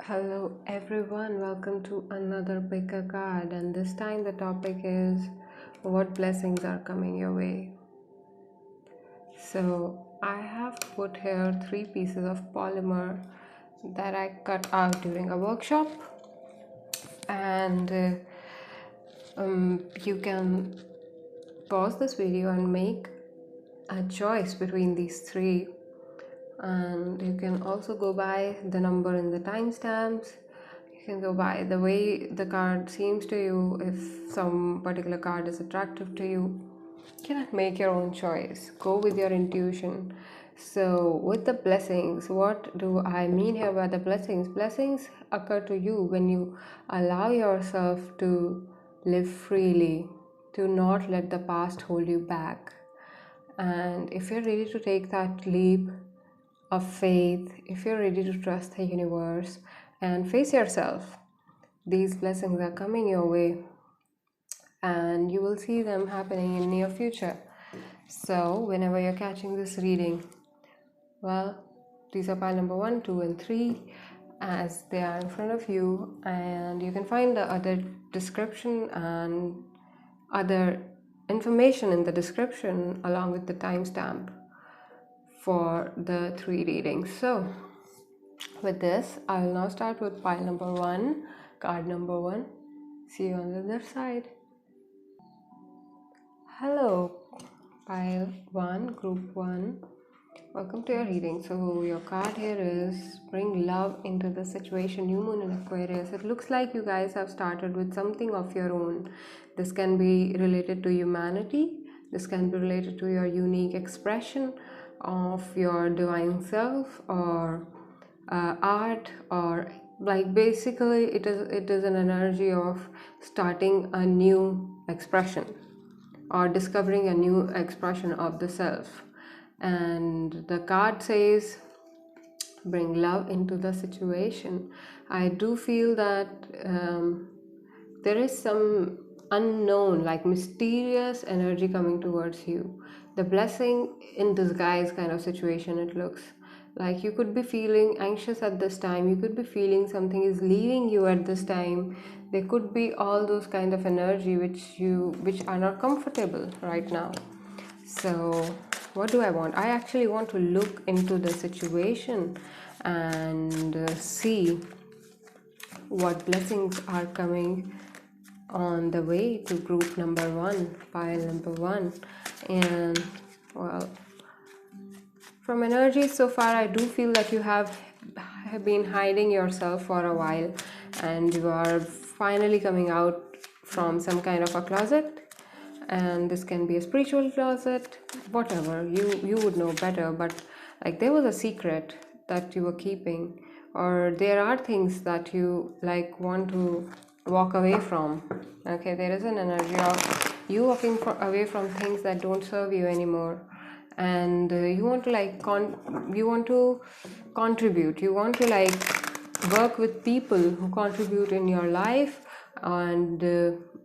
Hello everyone, welcome to another pick a card, and this time the topic is what blessings are coming your way. So I have put here 3 pieces of polymer that I cut out during a workshop, and you can pause this video and make a choice between these three, and you can also go by the number in the timestamps. You can go by the way the card seems to you. If some particular card is attractive to you, you can make your own choice. Go with your intuition. So with the blessings, what do I mean here by the blessings? Blessings occur to you when you allow yourself to live freely, to not let the past hold you back. And if you're ready to take that leap of faith, if you're ready to trust the universe and face yourself, these blessings are coming your way and you will see them happening in near future. So whenever you're catching this reading, well, these are pile number 1, 2 and 3 as they are in front of you, and you can find the other description and other information in the description along with the timestamp for the 3 readings. So with this, I will now start with pile number 1, card number 1. See you on the other side. Hello, pile 1, group 1. Welcome to your reading. So your card here is bring love into the situation. New moon in Aquarius. It looks like you guys have started with something of your own. This can be related to humanity. This can be related to your unique expression of your divine self, or art, or like basically it is an energy of starting a new expression or discovering a new expression of the self. And the card says bring love into the situation. I do feel that there is some unknown, like mysterious energy coming towards you. The blessing in disguise kind of situation. It looks like you could be feeling anxious at this time. You could be feeling something is leaving you at this time. There could be all those kind of energy which are not comfortable right now. So what do I want? I actually want to look into the situation and see what blessings are coming on the way to group number 1, pile number 1. And well, from energy so far, I do feel that you have been hiding yourself for a while, and you are finally coming out from some kind of a closet. And this can be a spiritual closet, whatever, you would know better, but like there was a secret that you were keeping, or there are things that you like want to walk away from. Okay, there is an energy of you walking away from things that don't serve you anymore, and you want to like you want to contribute, you want to like work with people who contribute in your life, and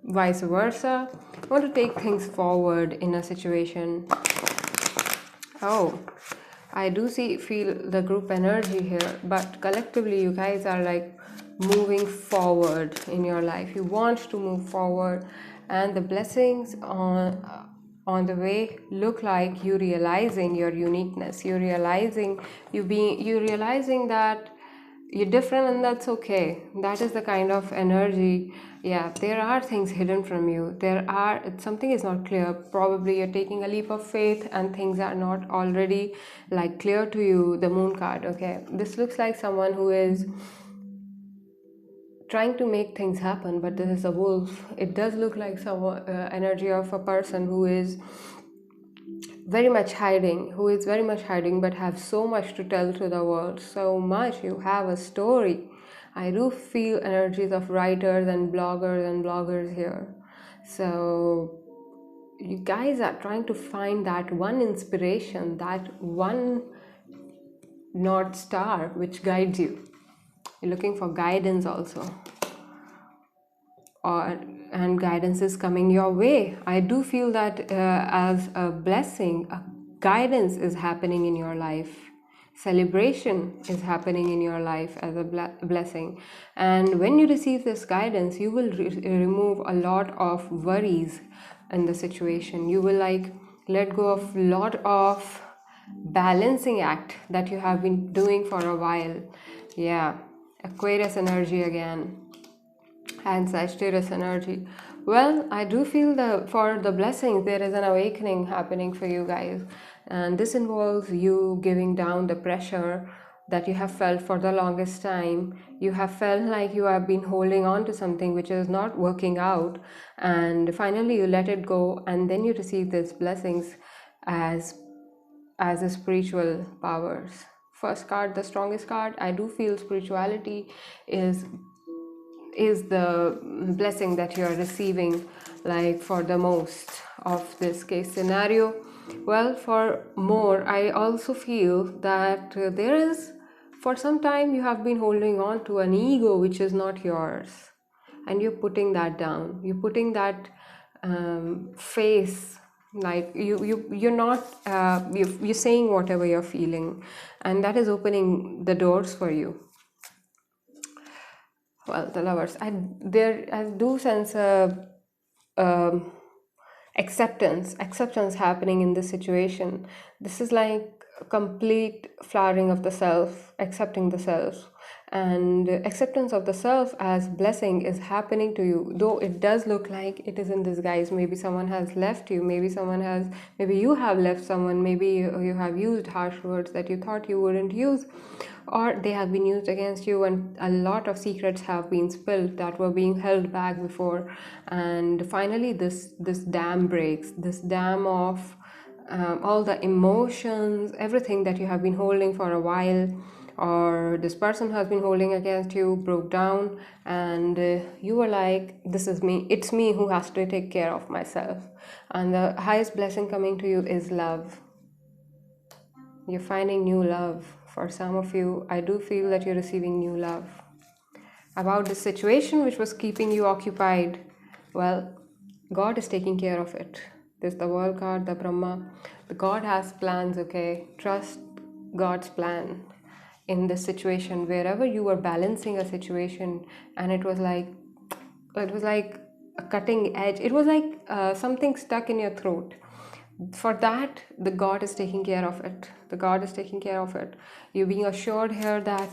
vice versa. You want to take things forward in a situation. Oh, I do feel the group energy here, but collectively you guys are like moving forward in your life. You want to move forward, and the blessings on the way look like you realizing your uniqueness. You realizing that you're different, and that's okay. That is the kind of energy. Yeah, there are things hidden from you. Something is not clear. Probably you're taking a leap of faith and things are not already like clear to you. The moon card. Okay, this looks like someone who is trying to make things happen, but this is a wolf. It does look like some energy of a person who is very much hiding, but have so much to tell to the world. So much. You have a story. I do feel energies of writers and bloggers here. So you guys are trying to find that one inspiration, that one North Star which guides you. You're looking for guidance also, and guidance is coming your way. I do feel that as a blessing, a guidance is happening in your life. celebration is happening in your life as a blessing. And when you receive this guidance, you will remove a lot of worries in the situation. You will like let go of a lot of balancing act that you have been doing for a while. Yeah, Aquarius energy again, and Sagittarius energy. Well, I do feel that for the blessings, there is an awakening happening for you guys. And this involves you giving down the pressure that you have felt for the longest time. You have felt like you have been holding on to something which is not working out. And finally, you let it go. And then you receive these blessings as the spiritual powers. First card, the strongest card. I do feel spirituality is the blessing that you are receiving, like for the most of this case scenario. Well, for more, I also feel that there is, for some time you have been holding on to an ego which is not yours, and you're putting that down. You're putting that face, like you're not you're saying whatever you're feeling, and that is opening the doors for you. Well, the Lovers, I do sense a acceptance happening in this situation. This is like a complete flowering of the self, accepting the self, and acceptance of the self as blessing is happening to you, though it does look like it is in disguise. Maybe someone has left you, maybe you have left someone, maybe you have used harsh words that you thought you wouldn't use, or they have been used against you, and a lot of secrets have been spilled that were being held back before. And finally this dam breaks, this dam of all the emotions, everything that you have been holding for a while, or this person has been holding against you, broke down, and you were like, this is me, it's me who has to take care of myself. And the highest blessing coming to you is love. You're finding new love. For some of you, I do feel that you're receiving new love. About this situation which was keeping you occupied, well, God is taking care of it. There's the World card, the Brahma. The God has plans, okay? Trust God's plan in this situation. Wherever you were balancing a situation and it was like a cutting edge, it was like something stuck in your throat. For that, the God is taking care of it. The God is taking care of it. You're being assured here that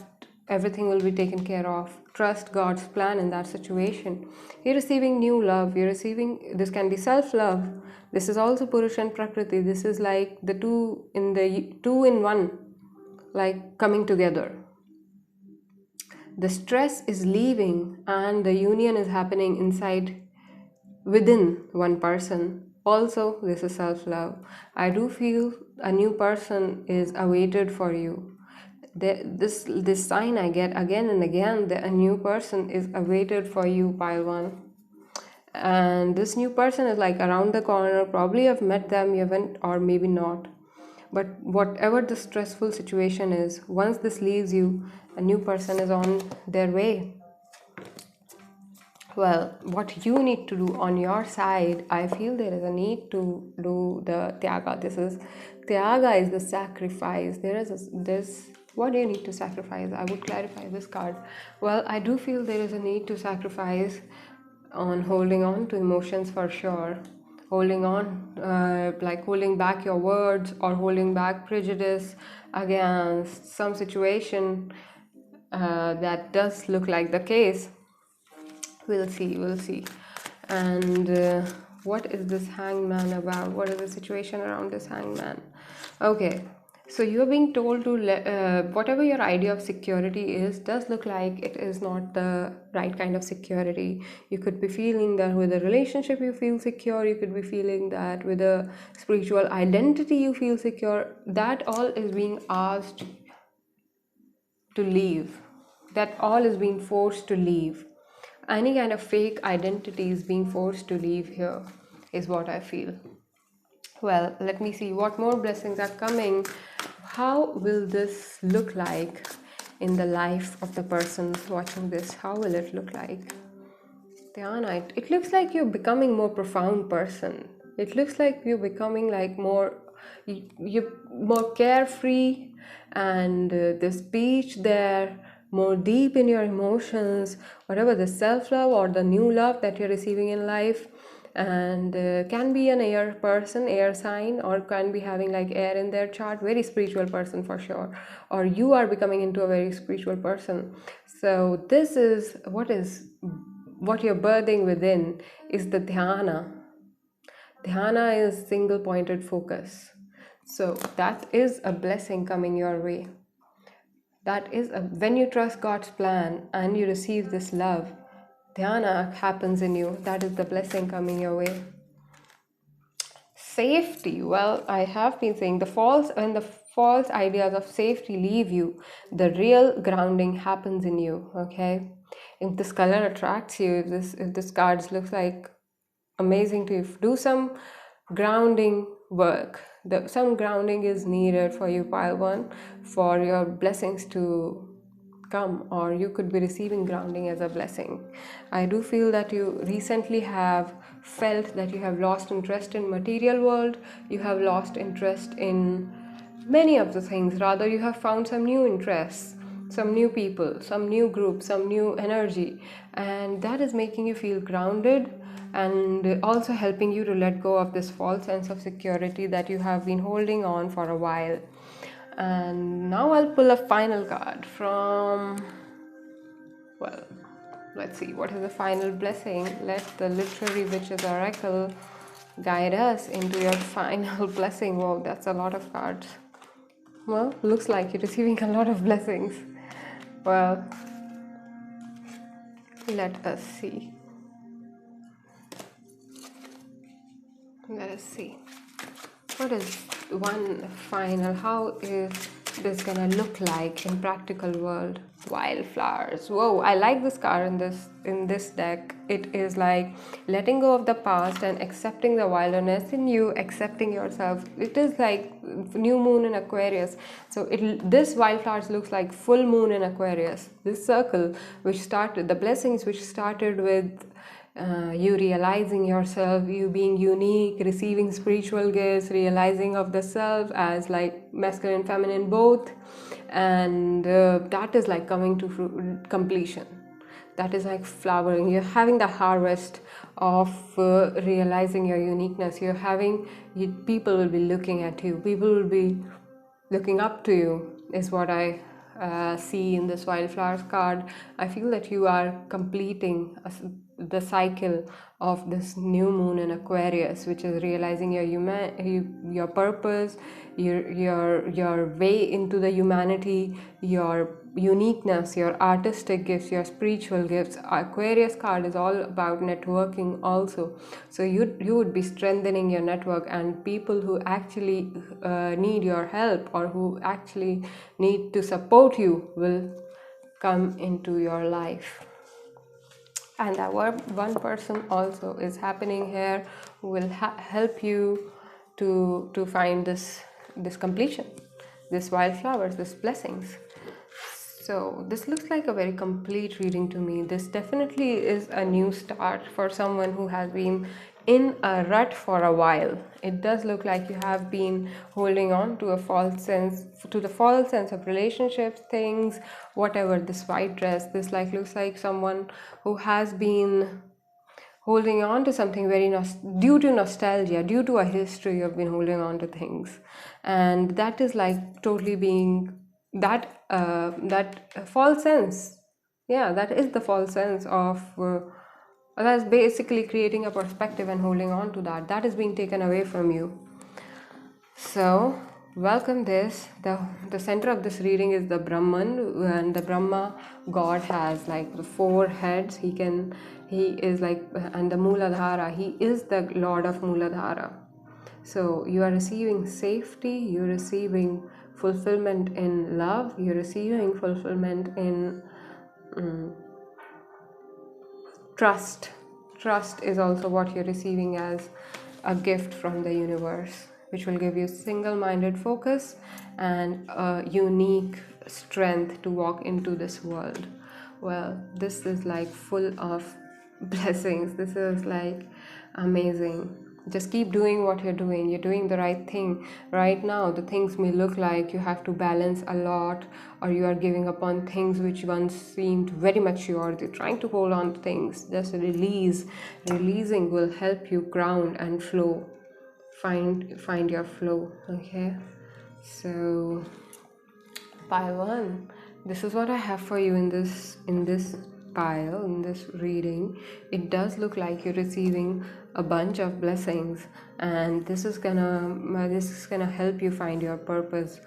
everything will be taken care of. Trust God's plan in that situation. You're receiving new love. You're receiving, this can be self-love. This is also Purush and Prakriti. This is like the two in one, like coming together. The stress is leaving and the union is happening inside, within one person. Also, this is self-love. I do feel a new person is awaited for you. This sign I get again and again, that a new person is awaited for you, pile one. And this new person is like around the corner. Probably you've met them, you haven't, or maybe not. But whatever the stressful situation is, once this leaves you, a new person is on their way. Well, what you need to do on your side, I feel there is a need to do the tyaga. Tyaga is the sacrifice. This. What do you need to sacrifice? I would clarify this card. Well, I do feel there is a need to sacrifice on holding on to emotions for sure. Holding on, like holding back your words or holding back prejudice against some situation that does look like the case. We'll see. And what is this hangman about? What is the situation around this hangman? Okay, so you're being told to whatever your idea of security is does look like it is not the right kind of security. You could be feeling that with a relationship you feel secure. You could be feeling that with a spiritual identity you feel secure. That all is being asked to leave. That all is being forced to leave. Any kind of fake identity is being forced to leave here, is what I feel. Well, let me see what more blessings are coming. How will this look like in the life of the person watching this? How will it look like? Dhyanite. It looks like you're becoming more profound person. It looks like you're becoming like you're more carefree, and this beach there, more deep in your emotions, whatever the self-love or the new love that you're receiving in life. And can be an air person, air sign, or can be having like air in their chart, very spiritual person for sure, or you are becoming into a very spiritual person. So this is what you're birthing within is the dhyana. Dhyana is single pointed focus. So that is a blessing coming your way. That is when you trust God's plan and you receive this love, dhyana happens in you. That is the blessing coming your way. Safety. Well, I have been saying when the false ideas of safety leave you, the real grounding happens in you. Okay, if this color attracts you, if this card looks like amazing to you, do some grounding work. Some grounding is needed for you, pile one, for your blessings to come, or you could be receiving grounding as a blessing. I do feel that you recently have felt that you have lost interest in material world, you have lost interest in many of the things. Rather, you have found some new interests, some new people, some new group, some new energy, and that is making you feel grounded and also helping you to let go of this false sense of security that you have been holding on for a while. And now I'll pull a final card from, well, let's see, what is the final blessing? Let the Literary Witch's Oracle guide us into your final blessing. Wow, that's a lot of cards. Well, looks like you're receiving a lot of blessings. Well, let us see. Let us see. What is one final? How is this gonna look like in practical world? Wildflowers. Whoa, I like this card in this deck. It is like letting go of the past and accepting the wilderness in you, accepting yourself. It is like new moon in Aquarius. So this wildflowers looks like full moon in Aquarius. This circle, which started, the blessings which started with you realizing yourself, you being unique, receiving spiritual gifts, realizing of the self as like masculine, feminine both, and that is like coming to completion. That is like flowering. You're having the harvest of realizing your uniqueness. People will be looking at you. People will be looking up to you, is what I see in this wildflowers card. I feel that you are completing the cycle of this new moon in Aquarius, which is realizing your purpose, your way into the humanity, your uniqueness, your artistic gifts, your spiritual gifts. Aquarius card is all about networking also. So you would be strengthening your network, and people who actually need your help or who actually need to support you will come into your life. And that one person also is happening here who will help you to find this completion, this wildflowers, this blessings. So this looks like a very complete reading to me. This definitely is a new start for someone who has been in a rut for a while. It does look like you have been holding on to the false sense of relationships, things, whatever. This white dress, this looks like someone who has been holding on to something due to nostalgia, due to a history. You've been holding on to things, and that is like totally being that false sense. Yeah, that is the false sense of that's basically creating a perspective and holding on to that is being taken away from you. So welcome this. The center of this reading is the Brahman, and the Brahma god has like the 4 heads. He is like, and the Mooladhara, he is the lord of Mooladhara. So you are receiving safety, you're receiving fulfillment in love, you're receiving fulfillment in trust. Trust is also what you're receiving as a gift from the universe, which will give you single-minded focus and a unique strength to walk into this world. Well, this is like full of blessings. This is like amazing. Just keep doing what you're doing. You're doing the right thing. Right now, the things may look like you have to balance a lot, or you are giving up on things which once seemed very mature. You're trying to hold on to things. Just release. Releasing will help you ground and flow. Find your flow. Okay. So pile one. This is what I have for you in this pile, in this reading. It does look like you're receiving a bunch of blessings, and this is gonna help you find your purpose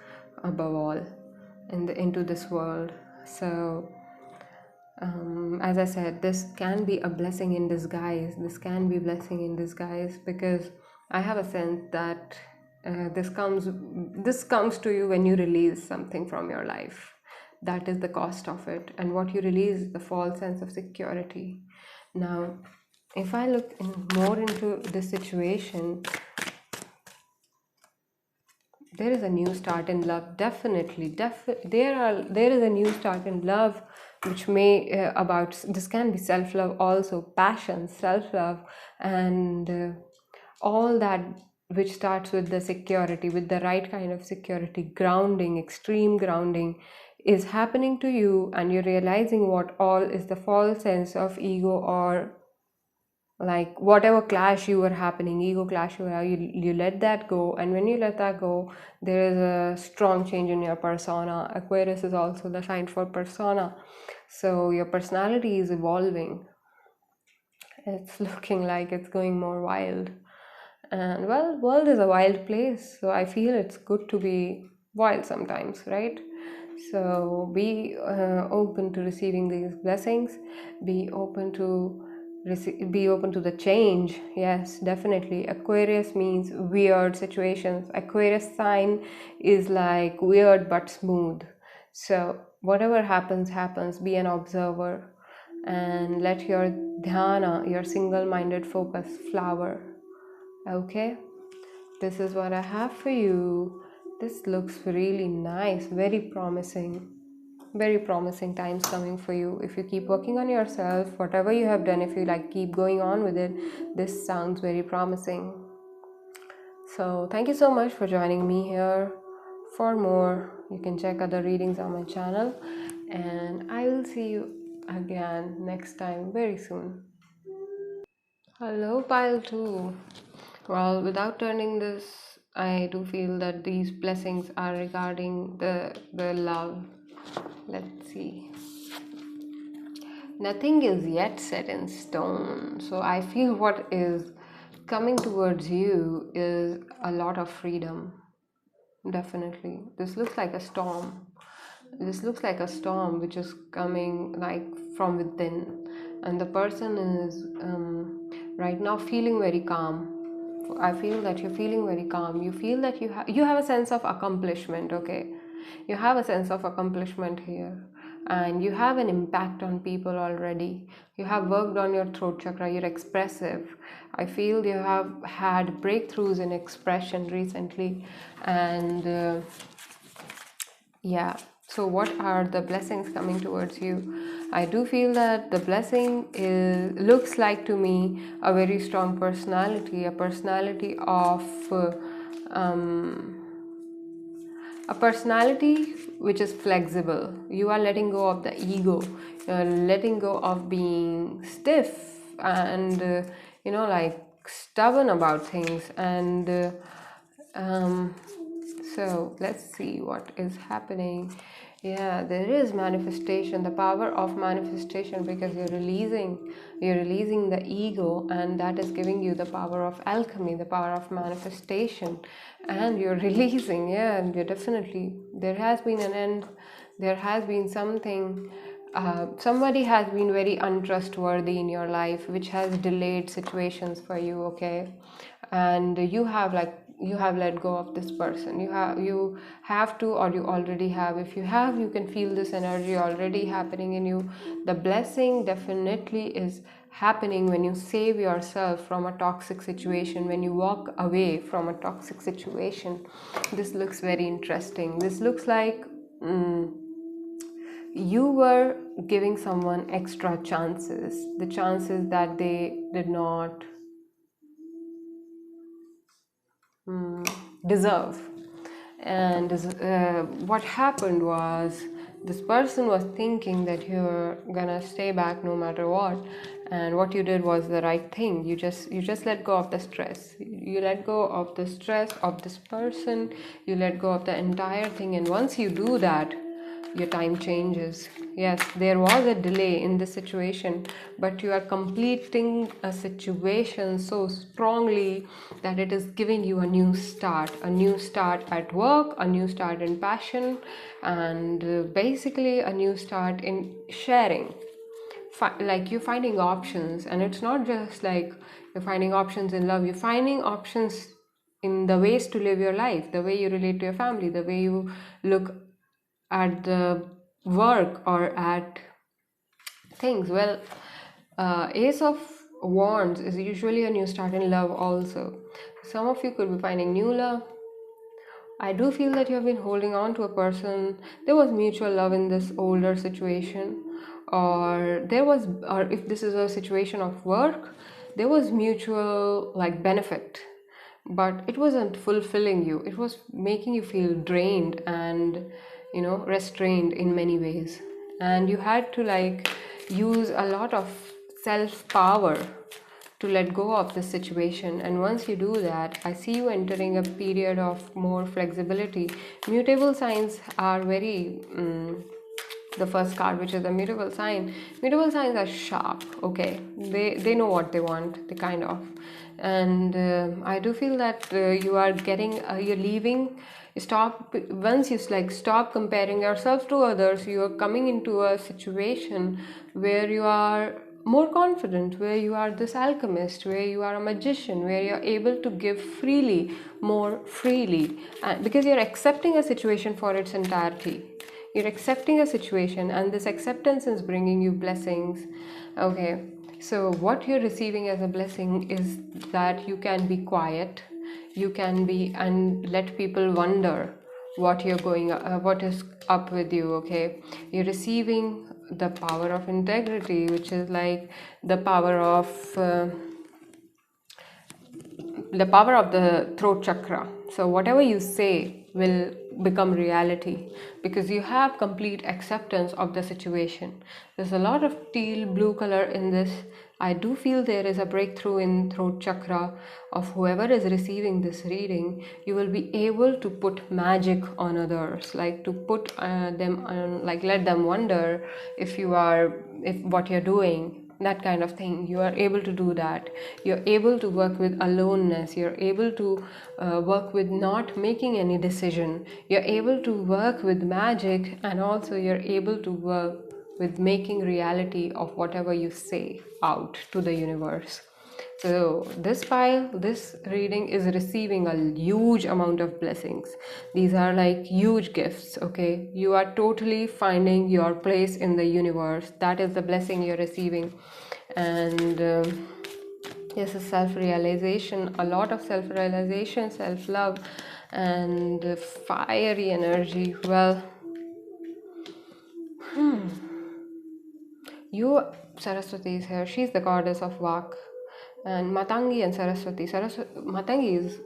above all into this world. So as I said, this can be a blessing in disguise. This can be blessing in disguise, because I have a sense that this comes to you when you release something from your life. That is the cost of it, and what you release is the false sense of security. Now, if I look more into this situation, there is a new start in love. Definitely, there is a new start in love, which may about this can be self-love also, passion, self-love, and all that, which starts with the security, with the right kind of security. Grounding, extreme grounding is happening to you, and you're realizing what all is the false sense of ego, or like whatever clash you were happening, ego clash you let that go. And when you let that go, there is a strong change in your persona. Aquarius is also the sign for persona, so your personality is evolving. It's looking like it's going more wild, and well, world is a wild place, so I feel it's good to be wild sometimes, right? So be open to receiving these blessings. Be open to be open to the change. Yes, definitely. Aquarius means weird situations. Aquarius sign is like weird but smooth. So whatever happens. Be an observer, and let your dhyana, your single-minded focus, flower. Okay, this is what I have for you. This looks really nice, very promising. Very promising times coming for you. If you keep working on yourself, whatever you have done, if you like keep going on with it, this sounds very promising. So thank you so much for joining me here. For more, you can check other readings on my channel, and I will see you again next time very soon. Hello, pile 2. Well, without turning this, I do feel that these blessings are regarding the love. Let's see. Nothing is yet set in stone. So I feel what is coming towards you is a lot of freedom. Definitely. This looks like a storm. This looks like a storm which is coming like from within. And the person is right now feeling very calm. I feel that you're feeling very calm. You feel that you have a sense of accomplishment, okay? You have a sense of accomplishment here, and you have an impact on people already. You have worked on your throat chakra. You're expressive. I feel you have had breakthroughs in expression recently, and yeah. So what are the blessings coming towards you? I do feel that the blessing looks like to me a very strong personality, a personality of a personality which is flexible. You are letting go of the ego. You're letting go of being stiff and like stubborn about things. And so let's see what is happening. Yeah, there is manifestation, the power of manifestation, because you're releasing the ego, and that is giving you the power of alchemy, the power of manifestation. And you're releasing, yeah, and you're definitely, there has been an end. There has been something, somebody has been very untrustworthy in your life, which has delayed situations for you, okay? And you have let go of this person. You have to, or you already have. If you have, you can feel this energy already happening in you. The blessing definitely is happening when you save yourself from a toxic situation, when you walk away from a toxic situation. This looks very interesting. This looks like you were giving someone extra chances, the chances that they did not deserve. And what happened was, this person was thinking that you're gonna stay back no matter what, and what you did was the right thing. You just let go of the stress. You let go of the stress of this person. You let go of the entire thing, and once you do that, your time changes. Yes, there was a delay in this situation, but you are completing a situation so strongly that it is giving you a new start at work, a new start in passion, and basically a new start in sharing. Like, you're finding options, and it's not just like you're finding options in love, you're finding options in the ways to live your life, the way you relate to your family, the way you look at the work or at things. Well, Ace of Wands is usually a new start in love also. Some of you could be finding new love. I do feel that you have been holding on to a person. There was mutual love in this older situation, or if this is a situation of work, there was mutual like benefit, but it wasn't fulfilling you. It was making you feel drained and, restrained in many ways, and you had to like use a lot of self power to let go of the situation. And once you do that, I see you entering a period of more flexibility. Mutable signs are very the first card, which is the mutable sign. Mutable signs are sharp. Okay, they know what they want, they kind of. And I do feel that you are getting you're leaving. Stop. Once you like stop comparing yourself to others, you are coming into a situation where you are more confident, where you are this alchemist, where you are a magician, where you're able to give freely, more freely, because you're accepting a situation for its entirety. You're accepting a situation, and this acceptance is bringing you blessings. Okay, so what you're receiving as a blessing is that you can be quiet, you can be, and let people wonder what what is up with you. Okay, you're receiving the power of integrity, which is like the power of the throat chakra. So whatever you say will become reality, because you have complete acceptance of the situation. There's a lot of teal blue color in this. I do feel there is a breakthrough in throat chakra of whoever is receiving this reading. You will be able to put magic on others, like to put them on, like let them wonder if what you're doing, that kind of thing. You are able to do that. You're able to work with aloneness. You're able to work with not making any decision. You're able to work with magic, and also you're able to work with making reality of whatever you say out to the universe. So this reading is receiving a huge amount of blessings. These are like huge gifts. Okay, you are totally finding your place in the universe. That is the blessing you're receiving. And yes, a self-realization, a lot of self-realization, self-love, and fiery energy. Well, Saraswati is here. She's the goddess of Vak. And Matangi and Saraswati. Matangi is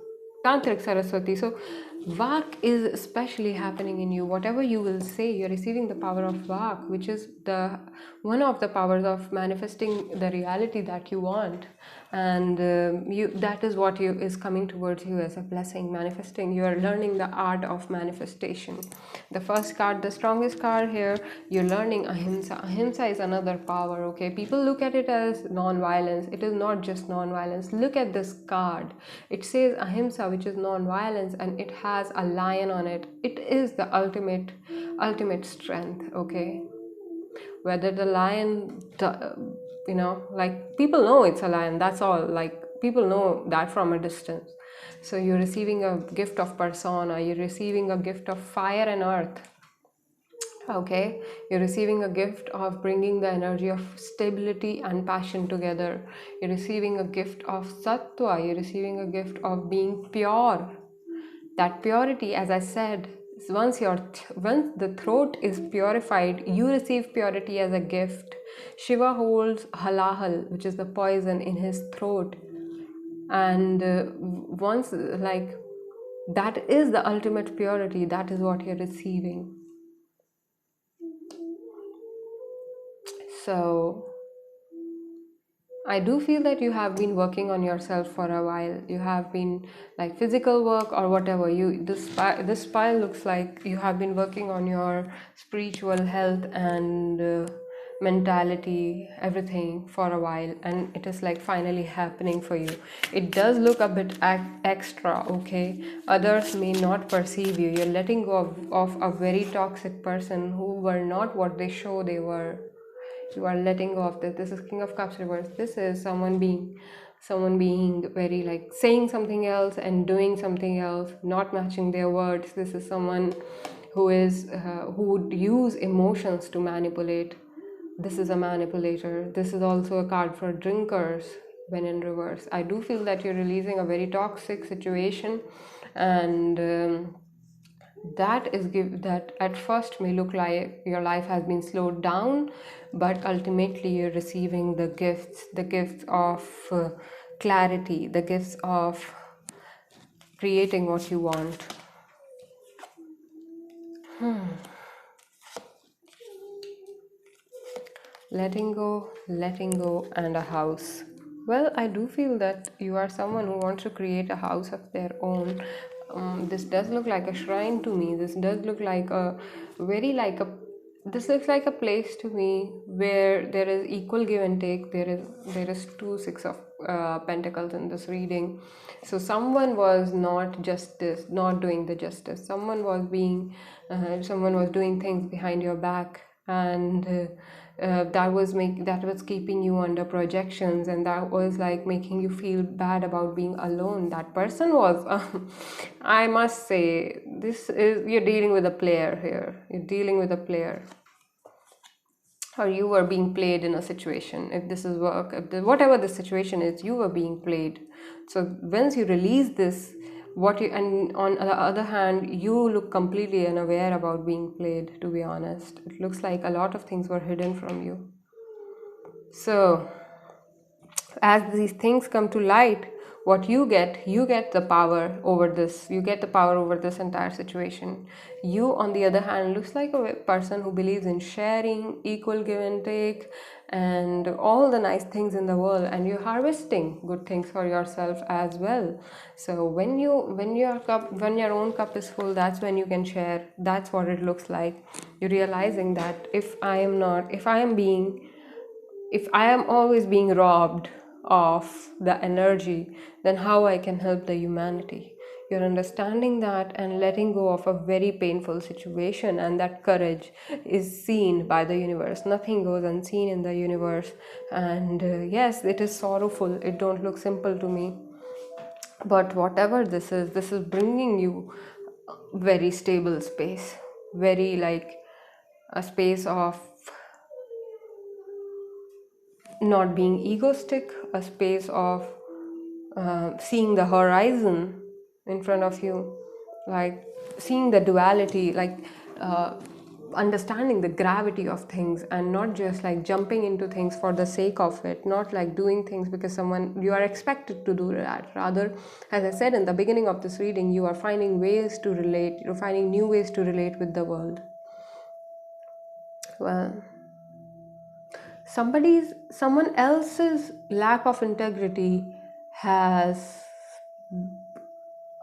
Tantric Saraswati. So Vak is especially happening in you. Whatever you will say, you're receiving the power of Vak, which is the one of the powers of manifesting the reality that you want. And that is what is coming towards you as a blessing, manifesting. You are learning the art of manifestation. The first card, the strongest card here, you're learning ahimsa. Ahimsa is another power. Okay, people look at it as non-violence. It is not just non-violence. Look at this card. It says ahimsa, which is non-violence, and it has a lion on it. It is the ultimate strength. Okay, whether the lion, like people know it's a lion, that's all. Like people know that from a distance. So you're receiving a gift of persona, you're receiving a gift of fire and earth. Okay, you're receiving a gift of bringing the energy of stability and passion together. You're receiving a gift of sattva. You're receiving a gift of being pure. That purity, as I said, once the throat is purified, you receive purity as a gift. Shiva holds halahal, which is the poison, in his throat, and once, like, That is the ultimate purity. That is what you're receiving. So I do feel that you have been working on yourself for a while. You have been like physical work or whatever. This pile looks like you have been working on your spiritual health and mentality, everything for a while, and it is like finally happening for you. It does look a bit extra, okay? Others may not perceive you. You're letting go of a very toxic person who were not what they show they were. You are letting go of this. This is King of Cups reverse. This is someone being very like saying something else and doing something else, not matching their words. This is someone who would use emotions to manipulate. This is a manipulator. This is also a card for drinkers when in reverse. I do feel that you're releasing a very toxic situation, and that at first may look like your life has been slowed down, but ultimately you're receiving the gifts of clarity, the gifts of creating what you want. Letting go, and a house. Well, I do feel that you are someone who wants to create a house of their own. This does look like a shrine to me. This does look like a very like a. This looks like a place to me where there is equal give and take. There is two six of pentacles in this reading. So someone was not doing the justice. Someone was doing things behind your back, and that was keeping you under projections, and that was like making you feel bad about being alone. That person was I must say, you're dealing with a player here. You're dealing with a player, or you were being played in a situation. If this is work, whatever the situation is, you were being played. So once you release this, and on the other hand, you look completely unaware about being played, to be honest. It looks like a lot of things were hidden from you. So as these things come to light, what you get the power over this. You get the power over this entire situation. You, on the other hand, looks like a person who believes in sharing, equal give and take, and all the nice things in the world, and you're harvesting good things for yourself as well. So when your own cup is full, that's when you can share. That's what it looks like. You're realizing that if I am always being robbed of the energy, then how I can help the humanity? You're understanding that and letting go of a very painful situation, and that courage is seen by the universe. Nothing goes unseen in the universe, and yes, it is sorrowful. It don't look simple to me, but whatever this is bringing you very stable space, very like a space of not being egoistic, a space of seeing the horizon in front of you, like seeing the duality, like understanding the gravity of things, and not just like jumping into things for the sake of it, not like doing things because you are expected to do that. Rather, as I said in the beginning of this reading, you are finding ways to relate, you're finding new ways to relate with the world. Well, someone else's lack of integrity has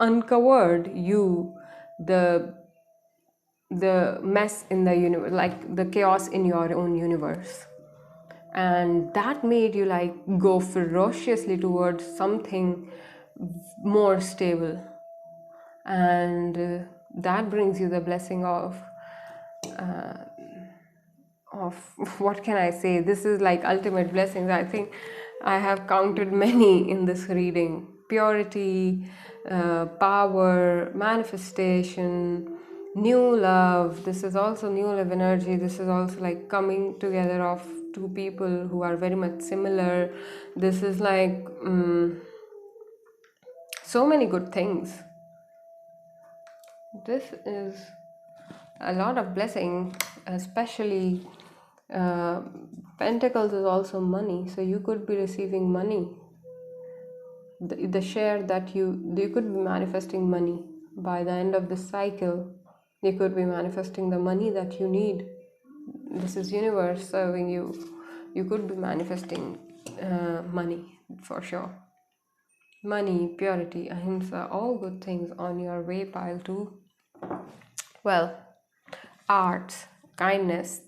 uncovered you the mess in the universe, like the chaos in your own universe, and that made you like go ferociously towards something more stable, and that brings you the blessing of what can I say? This is like ultimate blessings. I think I have counted many in this reading: purity, power, manifestation, new love. This is also new love energy. This is also like coming together of two people who are very much similar. This is like so many good things. This is a lot of blessing, especially Pentacles is also money, so you could be receiving money. The share that you could be manifesting money by the end of this cycle, you could be manifesting the money that you need. This is universe serving you. You could be manifesting money for sure. Money, purity, ahimsa, all good things on your way, pile 2. Well, arts, kindness,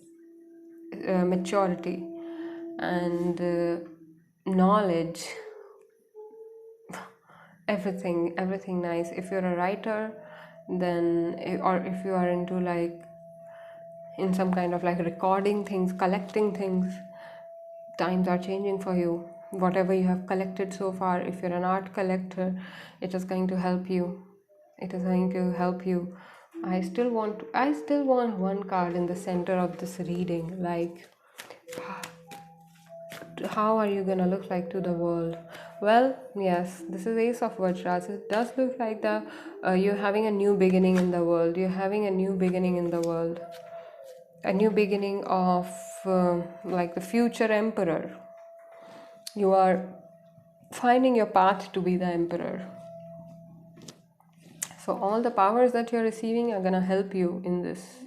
maturity, and knowledge, everything nice. If you're a writer, then, or if you are into like in some kind of like recording things, collecting things, times are changing for you. Whatever you have collected so far, if you're an art collector, it is going to help you. It is going to help you. I still want one card in the center of this reading. Like, how are you gonna look like to the world? Well, yes, this is Ace of Vajras. It does look like the you're having a new beginning in the world. You're having a new beginning in the world. A new beginning of like the future emperor. You are finding your path to be the emperor. So all the powers that you're receiving are gonna help you in this.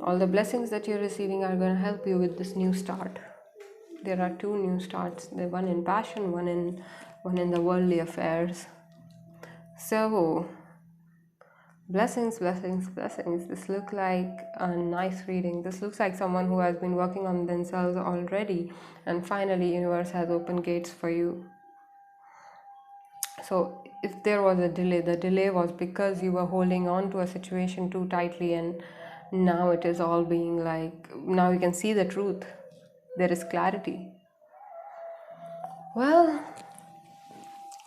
All the blessings that you're receiving are gonna help you with this new start. There are 2 new starts. The one in passion, one in the worldly affairs. So blessings. This looks like a nice reading. This looks like someone who has been working on themselves already, and finally universe has opened gates for you. So if there was a delay, the delay was because you were holding on to a situation too tightly, and now it is all being like, now you can see the truth. There is clarity. Well,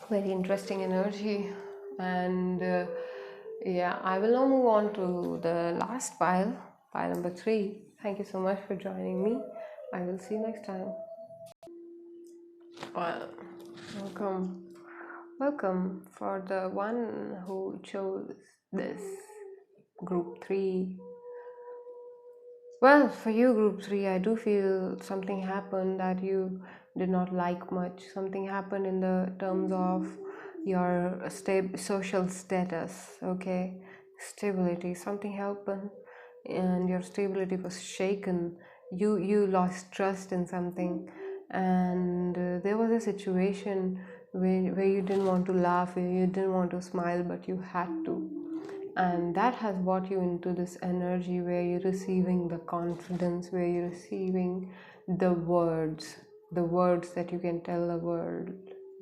very interesting energy. And yeah, I will now move on to the last pile number 3. Thank you so much for joining me. I will see you next time. Well, welcome for the one who chose this group 3. Well, for you, group 3, I do feel something happened that you did not like much. Something happened in the terms of your social status, okay? Stability. Something happened and your stability was shaken. You lost trust in something, and there was a situation where you didn't want to laugh, where you didn't want to smile, but you had to. And that has brought you into this energy where you're receiving the confidence, where you're receiving the words that you can tell the world.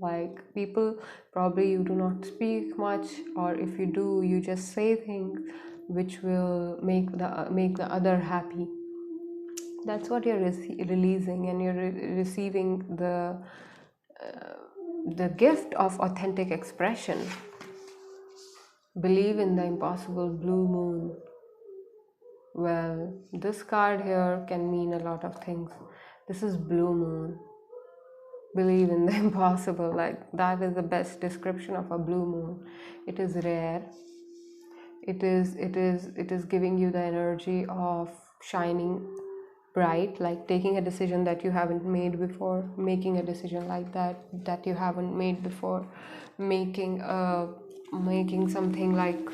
Like, people, probably you do not speak much, or if you do, you just say things which will make the other happy. That's what you're releasing, and you're receiving the gift of authentic expression. Believe in the impossible, blue moon. Well, this card here can mean a lot of things. This is blue moon. Believe in the impossible. Like, that is the best description of a blue moon. It is rare. It is giving you the energy of shining bright, like taking a decision that you haven't made before, making a decision like that you haven't made before, making something like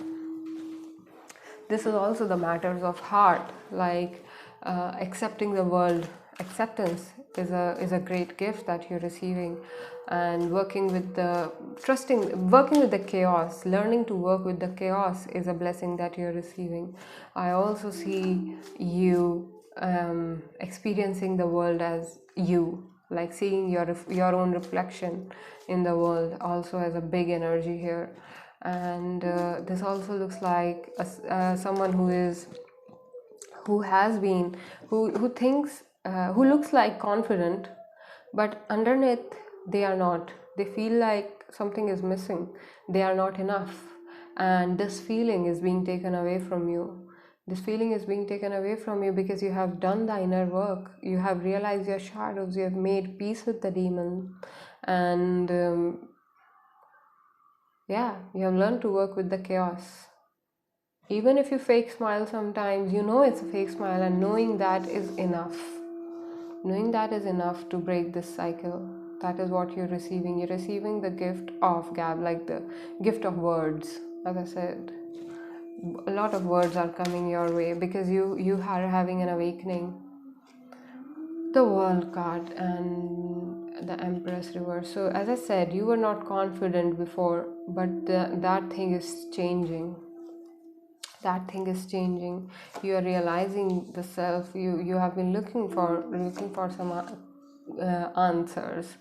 this. Is also the matters of heart, like accepting the world. Acceptance is a great gift that you're receiving, and working with the chaos, learning to work with the chaos is a blessing that you're receiving. I also see you experiencing the world as you, like seeing your own reflection in the world, also has a big energy here. And this also looks like someone who thinks, who looks like confident, but underneath they are not. They feel like something is missing, they are not enough, and this feeling is being taken away from you. This feeling is being taken away from you because you have done the inner work. You have realized your shadows. You have made peace with the demon, and you have learned to work with the chaos. Even if you fake smile sometimes, you know it's a fake smile, and knowing that is enough. Knowing that is enough to break this cycle. That is what you're receiving. You're receiving the gift of gab, like the gift of words. As I said, a lot of words are coming your way because you are having an awakening. The World card and the Empress reverse. So as I said, you were not confident before, but that thing is changing. That thing is changing. You are realizing the self. You have been looking for some answers,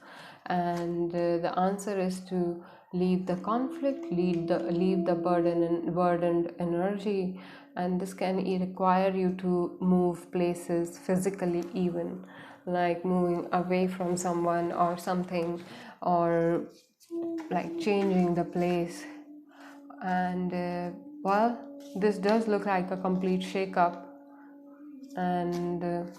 and the answer is to leave the conflict, leave the burdened energy, and this can require you to move places physically, even like moving away from someone or something, or like changing the place. And well, this does look like a complete shake-up, and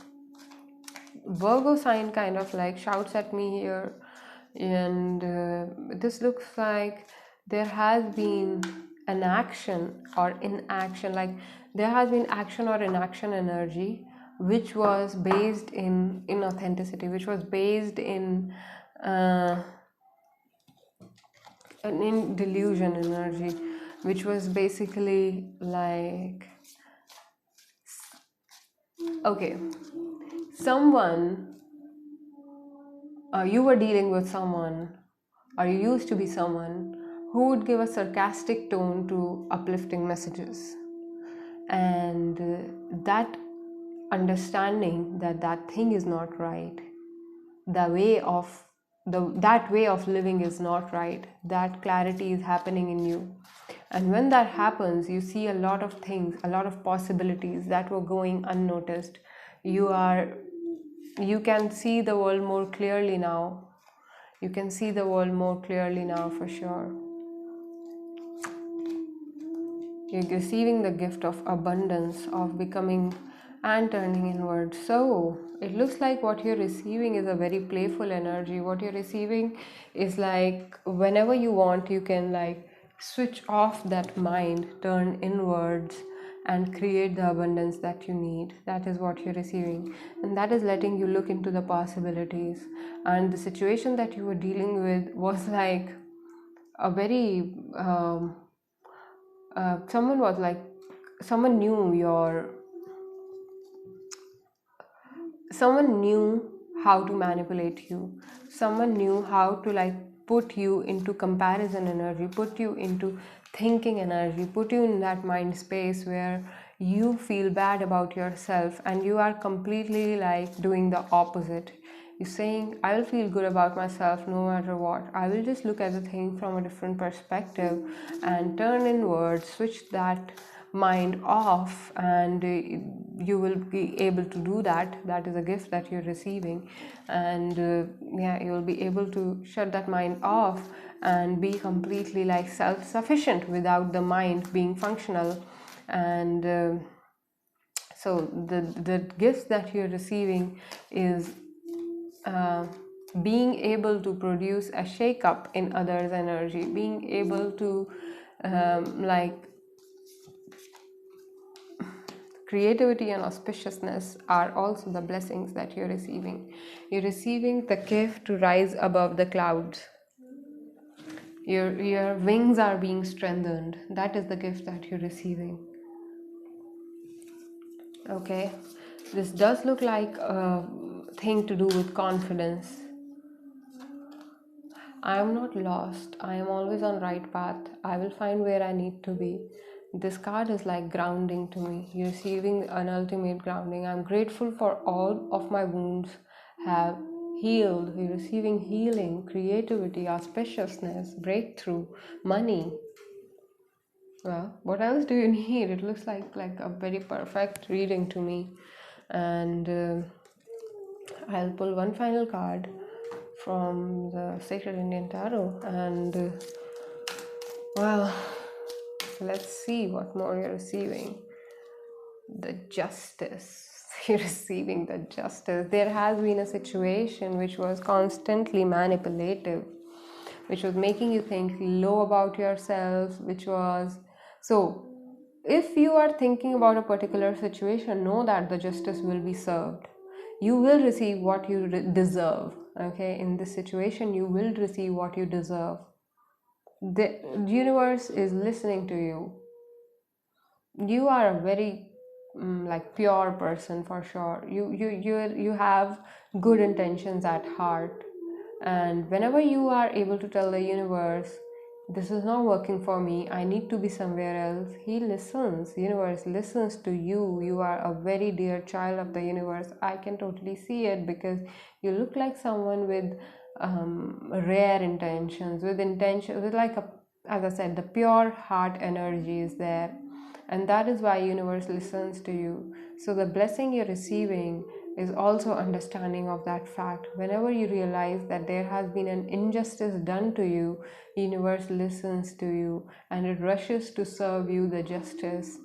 Virgo sign kind of like shouts at me here, and this looks like there has been an action or inaction, like there has been action or inaction energy which was based in inauthenticity, which was based uh, in delusion energy, which was basically like, okay, someone, you were dealing with someone, or you used to be someone who would give a sarcastic tone to uplifting messages, and that understanding that that thing is not right, the way of that way of living is not right, that clarity is happening in you. And when that happens, you see a lot of things, a lot of possibilities that were going unnoticed. You can see the world more clearly now. You can see the world more clearly now, for sure. You're receiving the gift of abundance, of becoming and turning inward. So it looks like what you're receiving is a very playful energy. What you're receiving is like whenever you want, you can like switch off that mind, turn inwards, and create the abundance that you need. That is what you're receiving, and that is letting you look into the possibilities. And the situation that you were dealing with was like a very someone was like, someone knew your someone knew how to manipulate you. Someone knew how to like put you into comparison energy, put you into thinking energy, put you in that mind space where you feel bad about yourself, and you are completely like doing the opposite. You're saying, I will feel good about myself no matter what. I will just look at the thing from a different perspective and turn inward, switch that mind off, and you will be able to do that. That is a gift that you're receiving, and yeah, you will be able to shut that mind off and be completely like self-sufficient without the mind being functional. And so the gifts that you're receiving is being able to produce a shake-up in others' energy, being able to like creativity and auspiciousness are also the blessings that you're receiving. You're receiving the gift to rise above the clouds. Your wings are being strengthened. That is the gift that you're receiving. Okay, this does look like a thing to do with confidence. I am not lost. I am always on right path. I will find where I need to be. This card is like grounding to me. You're receiving an ultimate grounding. I'm grateful for all of my wounds have healed. You're receiving healing, creativity, auspiciousness, breakthrough, money. Well, what else do you need? It looks like a very perfect reading to me. And I'll pull one final card from the Sacred Indian Tarot, and well, let's see what more you're receiving. The Justice. You're receiving the Justice. There has been a situation which was constantly manipulative, which was making you think low about yourself, which was so. If you are thinking about a particular situation, know that the justice will be served. You will receive what you deserve. Okay, in this situation, you will receive what you deserve. The universe is listening to you. You are a very like pure person for sure. You have good intentions at heart, and whenever you are able to tell the universe, this is not working for me, I need to be somewhere else, he listens. Universe listens to you. You are a very dear child of the universe. I can totally see it, because you look like someone with rare intentions, with intention, with like a, as I said, the pure heart energy is there, and that is why universe listens to you. So the blessing you're receiving is also understanding of that fact. Whenever you realize that there has been an injustice done to you, universe listens to you and it rushes to serve you the justice.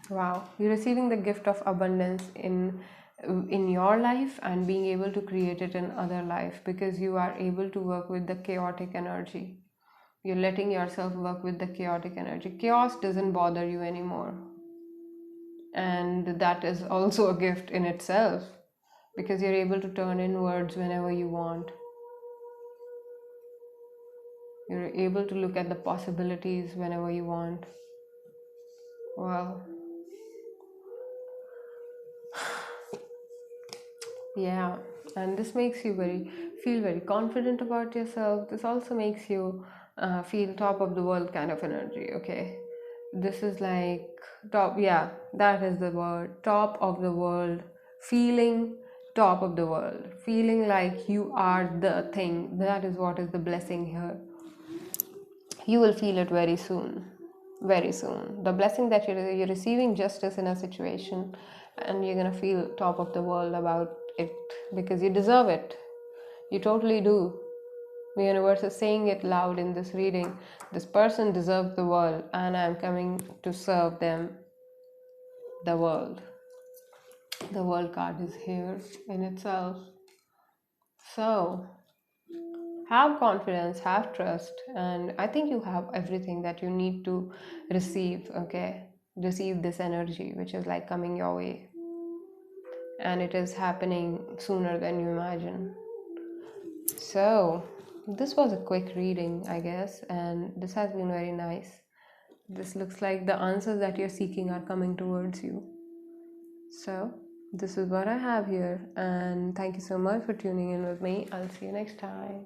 Wow, you're receiving the gift of abundance in your life and being able to create it in other life, because you are able to work with the chaotic energy. You're letting yourself work with the chaotic energy. Chaos doesn't bother you anymore. And that is also a gift in itself, because you're able to turn inwards whenever you want. You're able to look at the possibilities whenever you want. Well, yeah, and this makes you feel very confident about yourself. This also makes you feel top of the world kind of energy. Okay, this is like top. Yeah, that is the word. Top of the world. Feeling top of the world. Feeling like you are the thing. That is what is the blessing here. You will feel it very soon. Very soon. The blessing that you're receiving justice in a situation, and you're gonna feel top of the world about it, because you deserve it. You totally do. The universe is saying it loud in this reading. This person deserves the world, and I'm coming to serve them the world. The world card is here in itself. So have confidence, have trust, and I think you have everything that you need to receive. Okay, receive this energy which is like coming your way, and it is happening sooner than you imagine. So this was a quick reading, I guess, and this has been very nice. This looks like the answers that you're seeking are coming towards you. So this is what I have here, and thank you so much for tuning in with me. I'll see you next time.